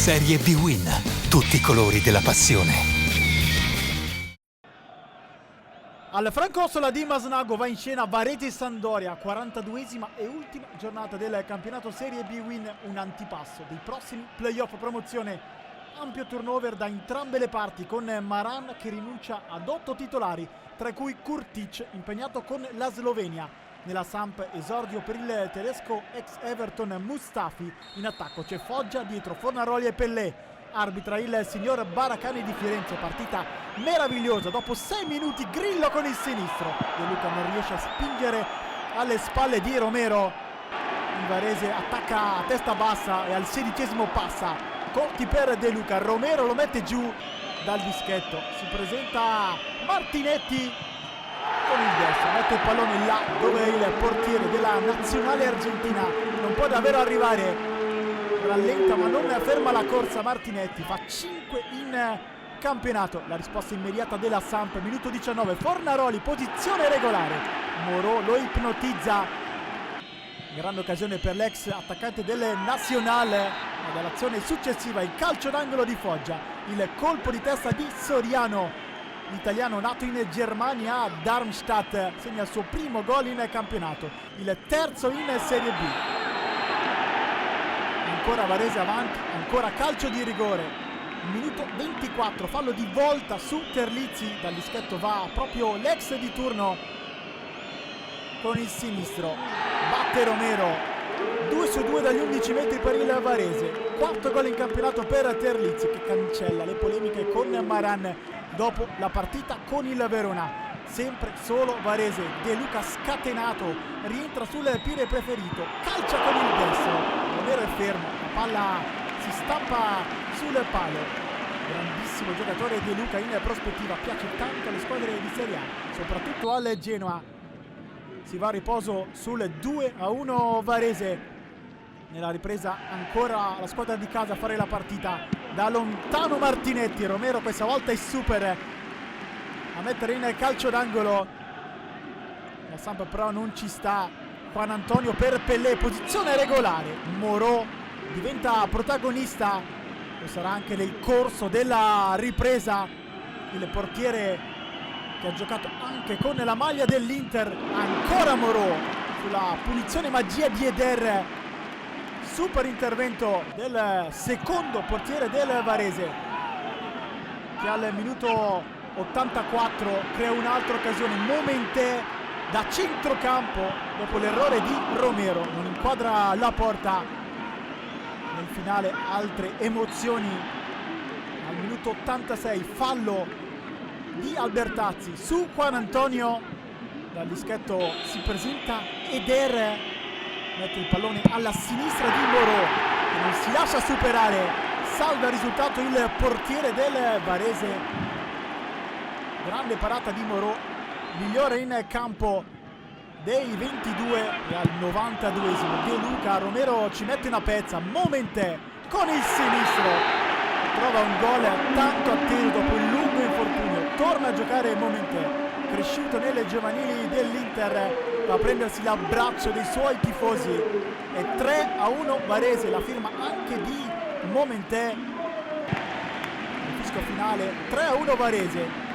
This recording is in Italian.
Serie B-Win. Tutti i colori della passione. Al Francossola di Masnago va in scena Varese-Sandoria, 42esima e ultima giornata del campionato Serie B-Win, un antipasso dei prossimi playoff promozione. Ampio turnover da entrambe le parti, con Maran che rinuncia ad 8 titolari, tra cui Kurtic impegnato con la Slovenia. Nella Samp esordio per il tedesco ex Everton Mustafi, in attacco c'è Foggia, dietro Fornaroli e Pellè. Arbitra il signor Baracani di Firenze, partita meravigliosa, dopo 6 minuti Grillo con il sinistro, De Luca non riesce a spingere alle spalle di Romero, il Varese attacca a testa bassa e al 16esimo passa, corti per De Luca, Romero lo mette giù dal dischetto, si presenta Martinetti con il destro, mette il pallone là dove il portiere della nazionale argentina non può davvero arrivare. Rallenta ma non ferma la corsa Martinetti, fa 5 in campionato. La risposta immediata della Samp, minuto 19, Fornaroli, posizione regolare, Morò lo ipnotizza, grande occasione per l'ex attaccante del Nazionale. Dall'azione successiva il calcio d'angolo di Foggia, il colpo di testa di Soriano, l'italiano nato in Germania a Darmstadt, segna il suo primo gol in campionato, il terzo in Serie B. Ancora Varese avanti, ancora calcio di rigore, minuto 24, fallo di volta su Terlizzi, dal dischetto va proprio l'ex di turno con il sinistro, batte Romero, 2 su 2 dagli 11 metri per il Varese, quarto gol in campionato per Terlizzi che cancella le polemiche con Maran dopo la partita con il Verona. Sempre solo Varese, De Luca scatenato, rientra sul piede preferito, calcia con il destro, Romero è fermo, la palla si stampa sul palo, grandissimo giocatore De Luca in prospettiva, piace tanto alle squadre di Serie A, soprattutto al Genoa. Si va a riposo sul 2-1 Varese, nella ripresa ancora la squadra di casa a fare la partita, da lontano Martinetti, Romero questa volta è super a mettere in calcio d'angolo, la Samp però non ci sta. Juan Antonio per Pellè, posizione regolare, Morò diventa protagonista, lo sarà anche nel corso della ripresa, il portiere che ha giocato anche con la maglia dell'Inter, ancora Morò sulla punizione magia di Eder, super intervento del secondo portiere del Varese che al minuto 84 crea un'altra occasione, Momentè da centrocampo dopo l'errore di Romero, non inquadra la porta. Nel finale altre emozioni, al minuto 86 fallo di Albertazzi su Juan Antonio, dal dischetto si presenta Eder, mette il pallone alla sinistra di Morò che non si lascia superare, salva il risultato il portiere del Varese. Grande parata di Morò, migliore in campo dei 22 e al 92esimo De Luca, Romero ci mette una pezza, Momentè con il sinistro trova un gol tanto atteso dopo il lungo infortunio, torna a giocare Momentè, cresciuto nelle giovanili dell'Inter, va a prendersi l'abbraccio dei suoi tifosi e 3-1 Varese, la firma anche di Momentè. Il fischio finale, 3-1 Varese.